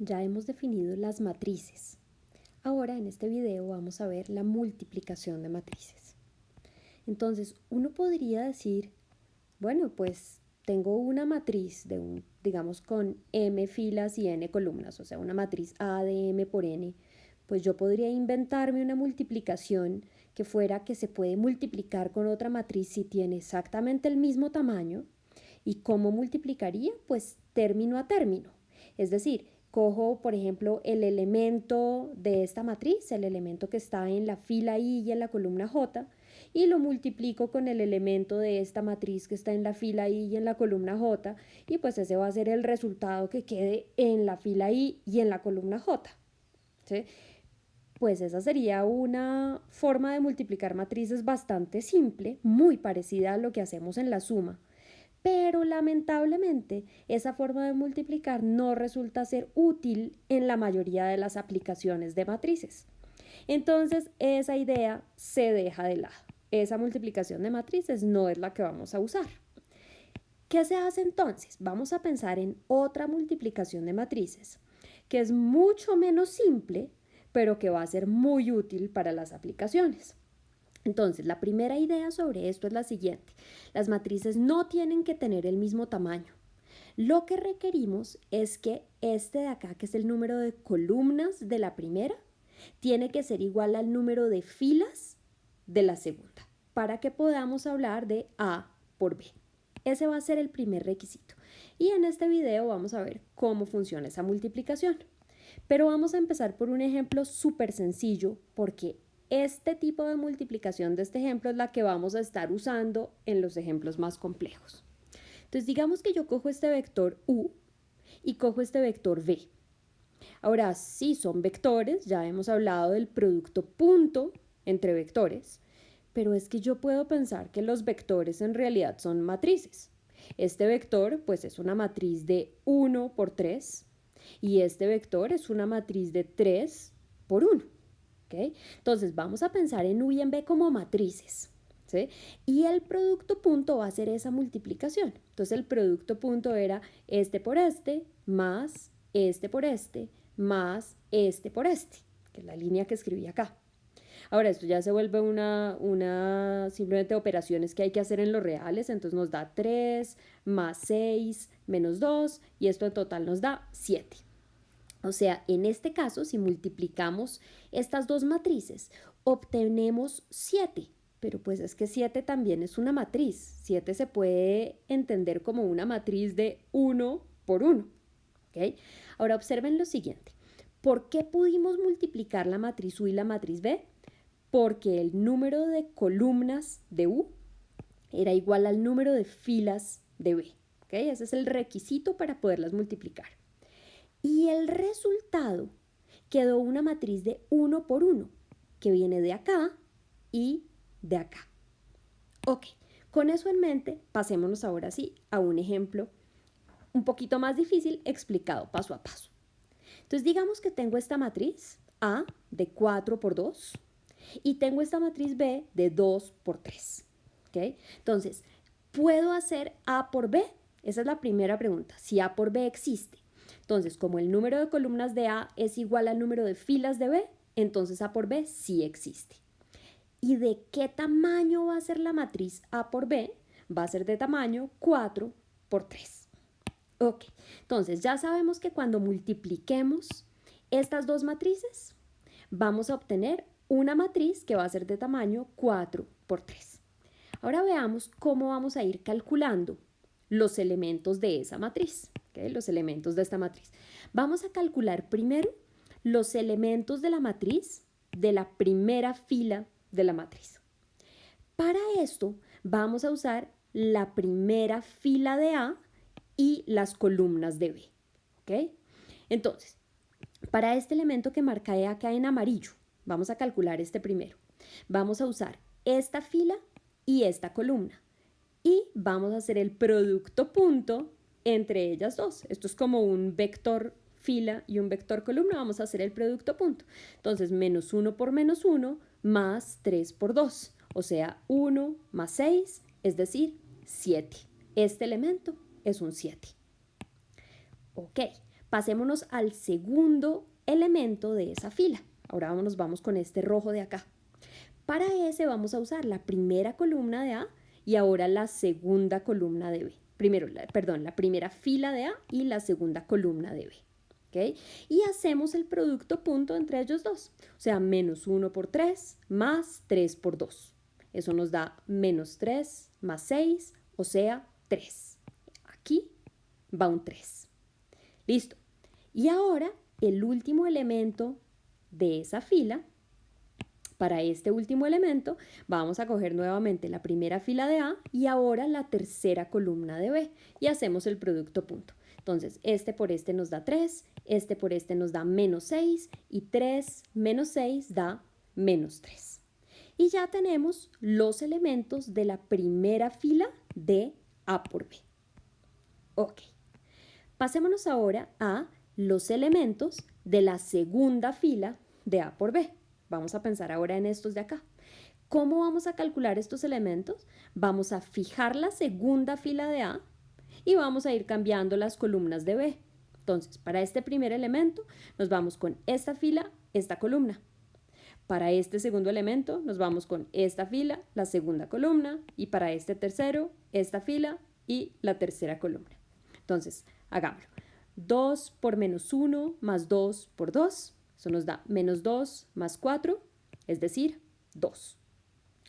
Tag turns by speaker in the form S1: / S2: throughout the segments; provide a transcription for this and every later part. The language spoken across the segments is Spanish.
S1: ya hemos definido las matrices. Ahora en este video vamos a ver la multiplicación de matrices. Entonces uno podría decir, bueno, pues tengo una matriz digamos con m filas y n columnas, o sea, una matriz A de m por n, pues yo podría inventarme una multiplicación que fuera que se puede multiplicar con otra matriz si tiene exactamente el mismo tamaño. ¿Y cómo multiplicaría? Pues término a término. Es decir, cojo, por ejemplo, el elemento de esta matriz, el elemento que está en la fila I y en la columna J, y lo multiplico con el elemento de esta matriz que está en la fila I y en la columna J, y pues ese va a ser el resultado que quede en la fila I y en la columna J. ¿Sí? Pues esa sería una forma de multiplicar matrices bastante simple, muy parecida a lo que hacemos en la suma. Pero lamentablemente esa forma de multiplicar no resulta ser útil en la mayoría de las aplicaciones de matrices. Entonces esa idea se deja de lado. Esa multiplicación de matrices no es la que vamos a usar. ¿Qué se hace entonces? Vamos a pensar en otra multiplicación de matrices que es mucho menos simple, pero que va a ser muy útil para las aplicaciones. Entonces, la primera idea sobre esto es la siguiente. Las matrices no tienen que tener el mismo tamaño. Lo que requerimos es que este de acá, que es el número de columnas de la primera, tiene que ser igual al número de filas de la segunda, para que podamos hablar de A por B. Ese va a ser el primer requisito. Y en este video vamos a ver cómo funciona esa multiplicación. Pero vamos a empezar por un ejemplo súper sencillo, porque este tipo de multiplicación de este ejemplo es la que vamos a estar usando en los ejemplos más complejos. Entonces digamos que yo cojo este vector u y cojo este vector v. Ahora sí son vectores, ya hemos hablado del producto punto entre vectores, pero es que yo puedo pensar que los vectores en realidad son matrices. Este vector pues es una matriz de 1 por 3 y este vector es una matriz de 3 por 1. ¿Okay? Entonces vamos a pensar en u y en b como matrices. ¿Sí? Y el producto punto va a ser esa multiplicación. Entonces el producto punto era este por este más este por este más este por este, que es la línea que escribí acá. Ahora esto ya se vuelve simplemente operaciones que hay que hacer en los reales, entonces nos da 3 más 6 menos 2 y esto en total nos da 7. O sea, en este caso, si multiplicamos estas dos matrices, obtenemos 7. Pero pues es que 7 también es una matriz. 7 se puede entender como una matriz de 1 por 1. ¿Okay? Ahora observen lo siguiente. ¿Por qué pudimos multiplicar la matriz U y la matriz B? Porque el número de columnas de U era igual al número de filas de B. ¿Okay? Ese es el requisito para poderlas multiplicar. Y el resultado quedó una matriz de 1 por 1, que viene de acá y de acá. Ok, con eso en mente, pasémonos ahora sí a un ejemplo un poquito más difícil explicado paso a paso. Entonces digamos que tengo esta matriz A de 4 por 2 y tengo esta matriz B de 2 por 3. ¿Okay? Entonces, ¿puedo hacer A por B? Esa es la primera pregunta, si A por B existe. Entonces, como el número de columnas de A es igual al número de filas de B, entonces A por B sí existe. ¿Y de qué tamaño va a ser la matriz A por B? Va a ser de tamaño 4 por 3. Ok, entonces ya sabemos que cuando multipliquemos estas dos matrices, vamos a obtener una matriz que va a ser de tamaño 4 por 3. Ahora veamos cómo vamos a ir calculando los elementos de esa matriz, ¿okay? Los elementos de esta matriz. Vamos a calcular primero los elementos de la matriz de la primera fila de la matriz. Para esto vamos a usar la primera fila de A y las columnas de B. ¿Okay? Entonces, para este elemento que marqué acá en amarillo, vamos a calcular este primero. Vamos a usar esta fila y esta columna. Y vamos a hacer el producto punto entre ellas dos. Esto es como un vector fila y un vector columna. Vamos a hacer el producto punto. Entonces, menos 1 por menos 1 más 3 por 2. O sea, 1 más 6, es decir, 7. Este elemento es un 7. Ok, pasémonos al segundo elemento de esa fila. Ahora nos vamos con este rojo de acá. Para ese vamos a usar la primera columna de A y ahora la segunda columna de B. La primera fila de A y la segunda columna de B. ¿Okay? Y hacemos el producto punto entre ellos dos. O sea, menos 1 por 3 más 3 por 2. Eso nos da menos 3 más 6, o sea, 3. Aquí va un 3. Listo. Y ahora el último elemento de esa fila, para este último elemento, vamos a coger nuevamente la primera fila de A y ahora la tercera columna de B y hacemos el producto punto. Entonces, este por este nos da 3, este por este nos da menos 6 y 3 menos 6 da menos 3. Y ya tenemos los elementos de la primera fila de A por B. Ok. Pasémonos ahora a los elementos de la segunda fila de A por B. Vamos a pensar ahora en estos de acá. ¿Cómo vamos a calcular estos elementos? Vamos a fijar la segunda fila de A y vamos a ir cambiando las columnas de B. Entonces, para este primer elemento nos vamos con esta fila, esta columna. Para este segundo elemento nos vamos con esta fila, la segunda columna, y para este tercero, esta fila y la tercera columna. Entonces, hagámoslo. 2 por menos 1 más 2 por 2, eso nos da menos 2 más 4, es decir, 2.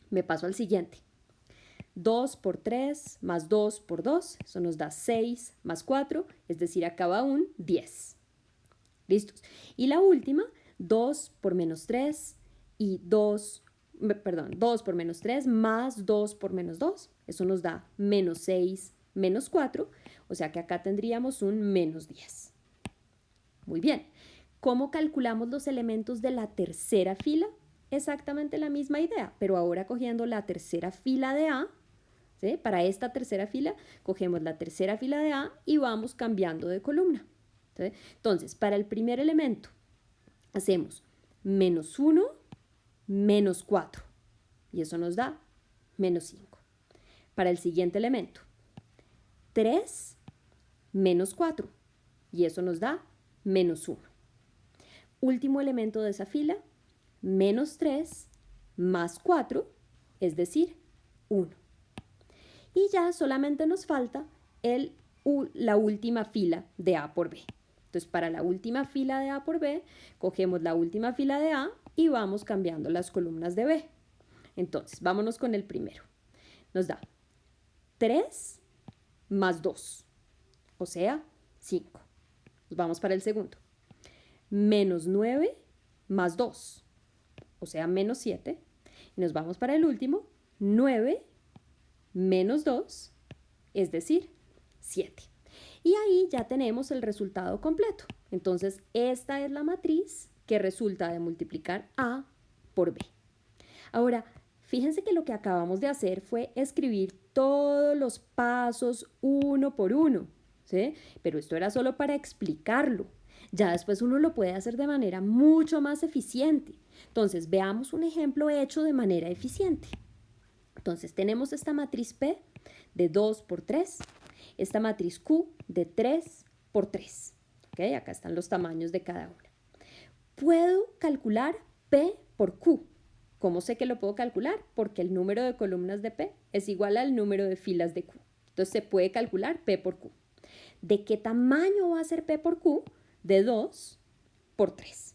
S1: Me paso al siguiente. 2 por 3 más 2 por 2, eso nos da 6 más 4, es decir, acá va un 10. ¿Listos? Y la última, 2 por menos 3 y 2 por menos 3 más 2 por menos 2, eso nos da menos 6 menos 4, o sea que acá tendríamos un menos 10. Muy bien. ¿Cómo calculamos los elementos de la tercera fila? Exactamente la misma idea, pero ahora cogiendo la tercera fila de A, ¿sí? Para esta tercera fila, cogemos la tercera fila de A y vamos cambiando de columna. ¿Sí? Entonces, para el primer elemento, hacemos menos 1, menos 4, y eso nos da menos 5. Para el siguiente elemento, 3 menos 4, y eso nos da menos 1. Último elemento de esa fila, menos 3 más 4, es decir, 1. Y ya solamente nos falta la última fila de A por B. Entonces, para la última fila de A por B, cogemos la última fila de A y vamos cambiando las columnas de B. Entonces, vámonos con el primero. Nos da 3 más 2, o sea, 5. Nos vamos para el segundo. Menos 9 más 2, o sea, menos 7. Y nos vamos para el último, 9 menos 2, es decir, 7. Y ahí ya tenemos el resultado completo. Entonces, esta es la matriz que resulta de multiplicar A por B. Ahora, fíjense que lo que acabamos de hacer fue escribir todos los pasos uno por uno, ¿sí? Pero esto era solo para explicarlo. Ya después uno lo puede hacer de manera mucho más eficiente. Entonces, veamos un ejemplo hecho de manera eficiente. Entonces, tenemos esta matriz P de 2 por 3, esta matriz Q de 3 por 3. ¿Okay? Acá están los tamaños de cada una. Puedo calcular P por Q. ¿Cómo sé que lo puedo calcular? Porque el número de columnas de P es igual al número de filas de Q. Entonces, se puede calcular P por Q. ¿De qué tamaño va a ser P por Q? De 2 por 3.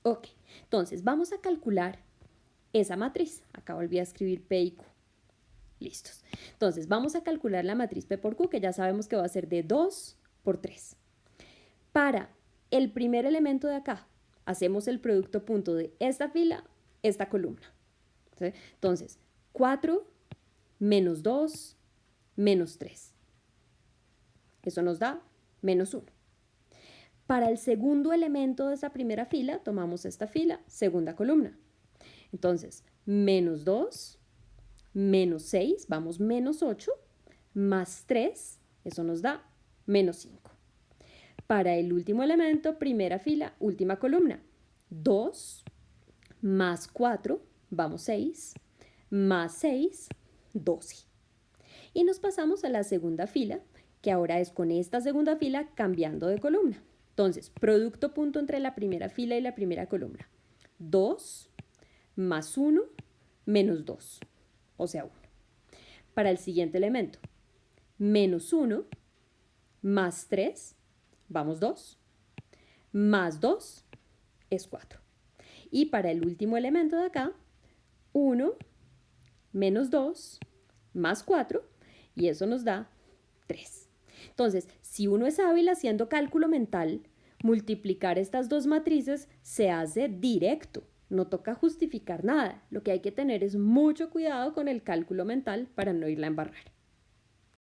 S1: Ok, entonces vamos a calcular esa matriz. Acá volví a escribir P y Q. Listos. Entonces vamos a calcular la matriz P por Q, que ya sabemos que va a ser de 2 por 3. Para el primer elemento de acá, hacemos el producto punto de esta fila, esta columna. ¿Sí? Entonces, 4 menos 2 menos 3. Eso nos da menos 1. Para el segundo elemento de esa primera fila, tomamos esta fila, segunda columna. Entonces, menos 2, menos 6, vamos menos 8, más 3, eso nos da menos 5. Para el último elemento, primera fila, última columna, 2, más 4, vamos 6, más 6, 12. Y nos pasamos a la segunda fila, que ahora es con esta segunda fila cambiando de columna. Entonces, producto punto entre la primera fila y la primera columna. 2 más 1 menos 2, o sea 1. Para el siguiente elemento, menos 1 más 3, vamos 2, más 2 es 4. Y para el último elemento de acá, 1 menos 2 más 4, y eso nos da 3. Entonces, si uno es hábil haciendo cálculo mental, multiplicar estas dos matrices se hace directo. No toca justificar nada. Lo que hay que tener es mucho cuidado con el cálculo mental para no irla a embarrar.